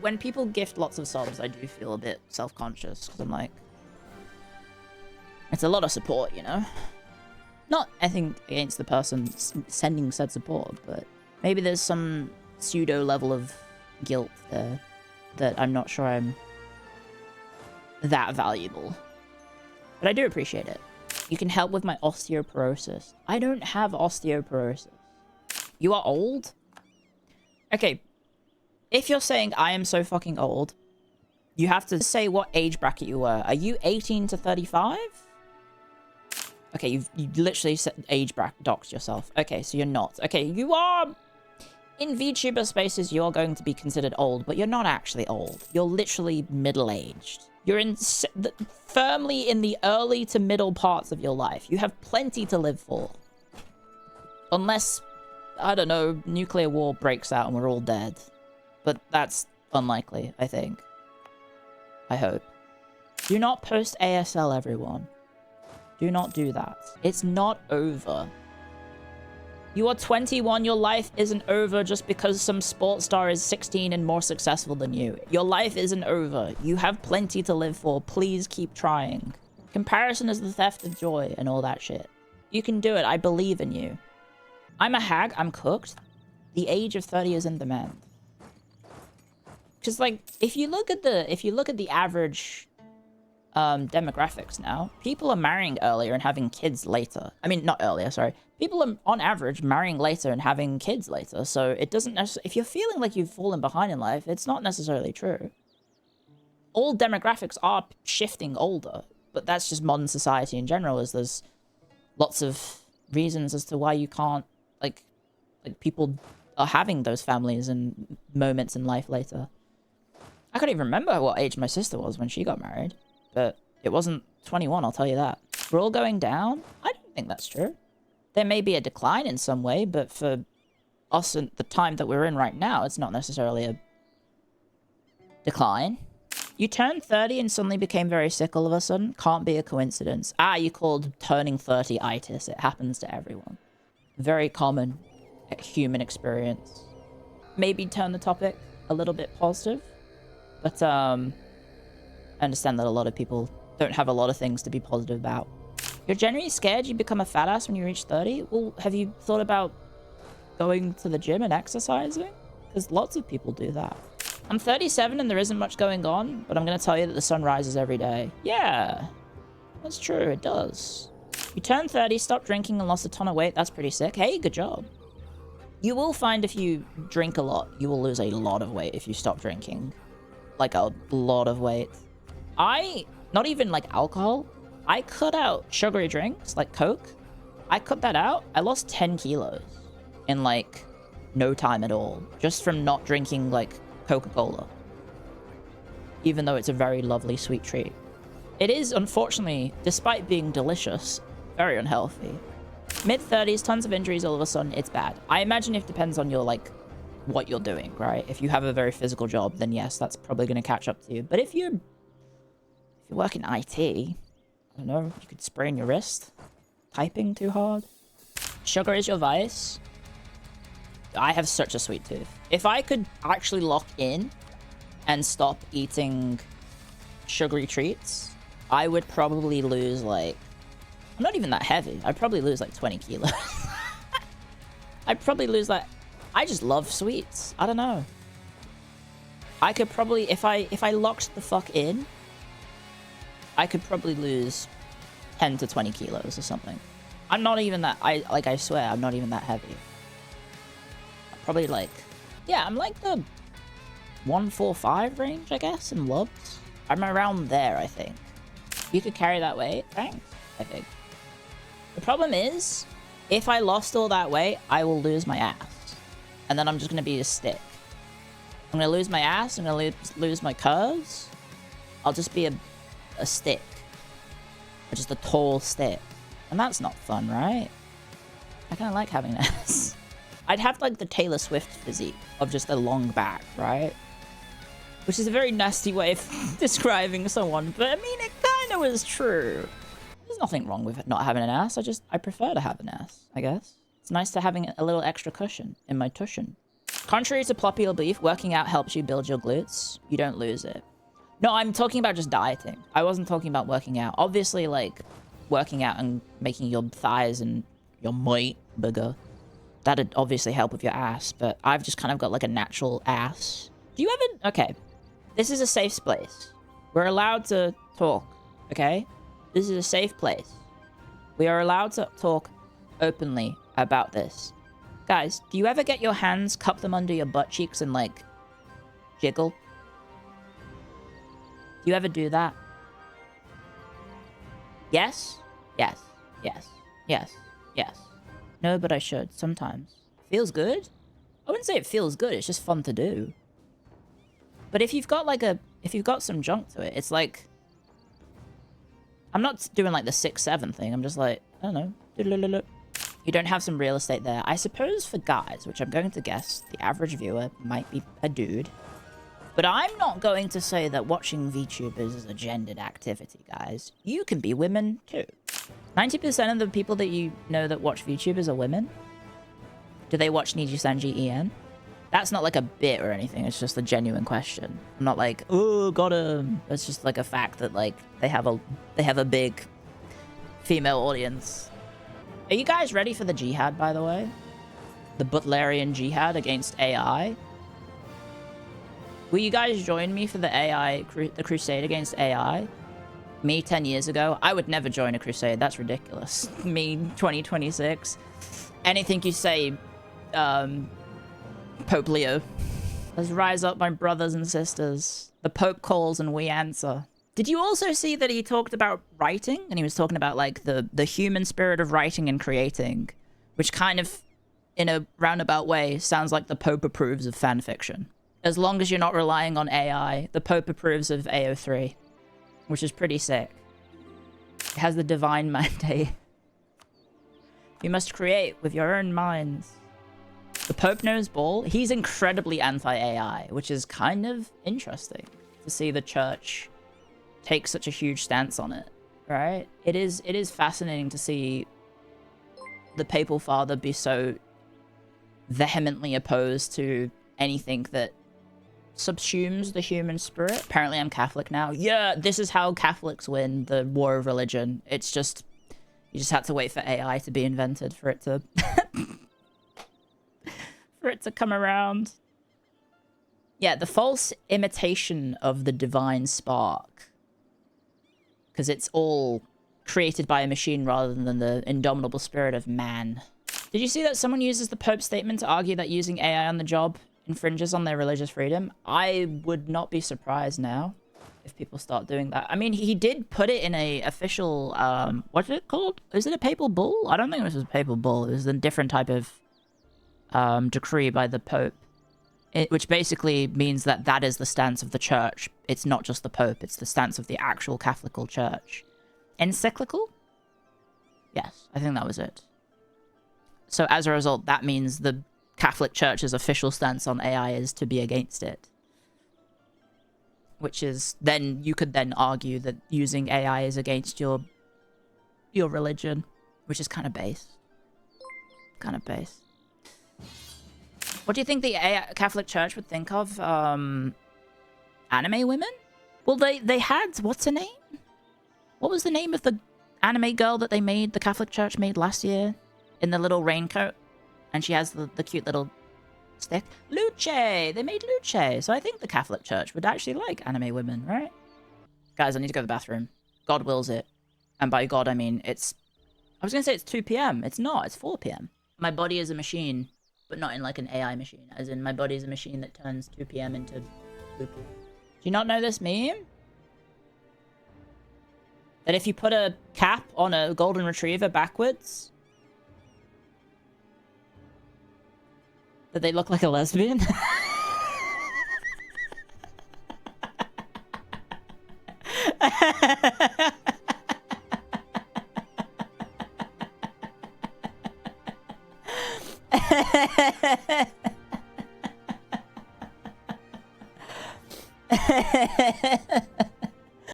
when people gift lots of subs, I do feel a bit self-conscious because I'm like, it's a lot of support, you know? Not, I think, against the person sending said support, but maybe there's some pseudo level of guilt there that I'm not sure I'm that valuable. But I do appreciate it. You can help with my osteoporosis. I don't have osteoporosis. You are old? Okay. If you're saying I am so fucking old, you have to say what age bracket you were. Are you 18 to 35? Okay, you literally set age bracket doxed yourself. Okay, so you're not. Okay, you are... In VTuber spaces, you're going to be considered old, but you're not actually old. You're literally middle-aged. You're firmly in the early to middle parts of your life. You have plenty to live for. Unless, I don't know, nuclear war breaks out and we're all dead. But that's unlikely, I think. I hope. Do not post ASL, everyone. Do not do that. It's not over. You are 21, your life isn't over just because some sports star is 16 and more successful than you. Your life isn't over. You have plenty to live for. Please keep trying. Comparison is the theft of joy and all that shit. You can do it. I believe in you. I'm a hag. I'm cooked. The age of 30 is in demand. Because, like, if you look at the average demographics now, people are marrying earlier and having kids later. I mean, not earlier, sorry. People are, on average, marrying later and having kids later, so it doesn't necessarily... If you're feeling like you've fallen behind in life, it's not necessarily true. All demographics are shifting older, but that's just modern society in general, as there's lots of reasons as to why you can't, like people are having those families and moments in life later. I can't even remember what age my sister was when she got married, but it wasn't 21, I'll tell you that. We're all going down? I don't think that's true. There may be a decline in some way, but for us at the time that we're in right now, it's not necessarily a decline. You turned 30 and suddenly became very sick all of a sudden? Can't be a coincidence. Ah, you called turning 30 itis. It happens to everyone. Very common human experience. Maybe turn the topic a little bit positive. But, I understand that a lot of people don't have a lot of things to be positive about. You're generally scared you become a fat ass when you reach 30? Well, have you thought about going to the gym and exercising? Because lots of people do that. I'm 37 and there isn't much going on, but I'm going to tell you that the sun rises every day. Yeah, that's true, it does. You turned 30, stopped drinking and lost a ton of weight. That's pretty sick. Hey, good job. You will find if you drink a lot, you will lose a lot of weight if you stop drinking. Like a lot of weight. Not even like alcohol, I cut out sugary drinks like Coke. I cut that out. I lost 10 kilos in like no time at all, just from not drinking like Coca-Cola. Even though it's a very lovely sweet treat. It is, unfortunately, despite being delicious, very unhealthy. Mid-30s, tons of injuries all of a sudden, it's bad. I imagine it depends on your like what you're doing, right? If you have a very physical job, then yes, that's probably going to catch up to you. But if you work in IT, I don't know, you could sprain your wrist. Typing too hard. Sugar is your vice. I have such a sweet tooth. If I could actually lock in and stop eating sugary treats, I would probably lose like... I'm not even that heavy. I'd probably lose like 20 kilos. I'd probably lose like... I just love sweets. I don't know. I could probably... If I locked the fuck in, I could probably lose 10 to 20 kilos or something. I'm not even that... I swear, I'm not even that heavy. I'm probably like... Yeah, I'm like the 145 range, I guess, in lubs. I'm around there, I think. You could carry that weight. Thanks, I think. The problem is, if I lost all that weight, I will lose my ass. And then I'm just going to be a stick. I'm going to lose my ass. I'm going to lose my curves. I'll just be a stick. Or just a tall stick. And that's not fun, right? I kind of like having an ass. I'd have like the Taylor Swift physique of just a long back, right? Which is a very nasty way of describing someone, but I mean, it kind of was true. There's nothing wrong with not having an ass. I prefer to have an ass, I guess. It's nice to having a little extra cushion in my tushin. Contrary to popular belief, working out helps you build your glutes. You don't lose it. No, I'm talking about just dieting. I wasn't talking about working out. Obviously, like, working out and making your thighs and your meat bigger, that'd obviously help with your ass, but I've just kind of got, like, a natural ass. Do you ever... Okay. This is a safe place. We're allowed to talk, okay? This is a safe place. We are allowed to talk openly about this. Guys, do you ever get your hands, cup them under your butt cheeks and, like, jiggle? Do you ever do that? Yes? Yes. Yes. Yes. Yes. No, but I should. Sometimes. Feels good? I wouldn't say it feels good. It's just fun to do. But if you've got, like, if you've got some junk to it, it's like... I'm not doing, like, the 6-7 thing. I'm just like, I don't know. You don't have some real estate there. I suppose for guys, which I'm going to guess the average viewer might be a dude. But I'm not going to say that watching VTubers is a gendered activity, guys. You can be women, too. 90% of the people that you know that watch VTubers are women. Do they watch Nijisanji EN? That's not like a bit or anything. It's just a genuine question. I'm not like, oh, got him. It's just like a fact that, like, they have a big female audience. Are you guys ready for the jihad, by the way? The Butlerian jihad against AI? Will you guys join me for the crusade against AI? Me 10 years ago, I would never join a crusade. That's ridiculous. Me 2026. Anything you say, Pope Leo. Let's rise up, my brothers and sisters. The Pope calls and we answer. Did you also see that he talked about writing? And he was talking about, like, the human spirit of writing and creating, which kind of, in a roundabout way, sounds like the Pope approves of fan fiction. As long as you're not relying on AI, the Pope approves of AO3, which is pretty sick. It has the divine mandate. You must create with your own minds. The Pope knows ball. He's incredibly anti-AI, which is kind of interesting to see the church take such a huge stance on it, right? It is fascinating to see the papal father be so vehemently opposed to anything that subsumes the human spirit. Apparently I'm Catholic now. Yeah, this is how Catholics win the war of religion. It's just, you just had to wait for AI to be invented for it to for it to come around. Yeah, the false imitation of the divine spark, because it's all created by a machine rather than the indomitable spirit of man. Did you see that someone uses the Pope's statement to argue that using AI on the job infringes on their religious freedom? I would not be surprised now if people start doing that. I mean, he did put it in a official, what's it called? Is it a papal bull? I don't think this was a papal bull. It was a different type of decree by the Pope, which basically means that that is the stance of the church. It's not just the Pope, it's the stance of the actual Catholic Church. Encyclical? Yes, I think that was it. So as a result, that means the Catholic Church's official stance on AI is to be against it. Which is, then you could then argue that using AI is against your religion, which is kind of base. Kind of base. What do you think the Catholic Church would think of anime women? Well, they had, what's her name? What was the name of the anime girl that they made, the Catholic Church made last year? In the little raincoat? And she has the cute little stick. Luce! They made Luce! So I think the Catholic Church would actually like anime women, right? Guys, I need to go to the bathroom. God wills it. And by God, I mean it's... I was going to say it's 2 p.m. It's not. It's 4 p.m. My body is a machine, but not in like an AI machine. As in, my body is a machine that turns 2 p.m. into poo-poo. Do you not know this meme? That if you put a cap on a golden retriever backwards... that they look like a lesbian?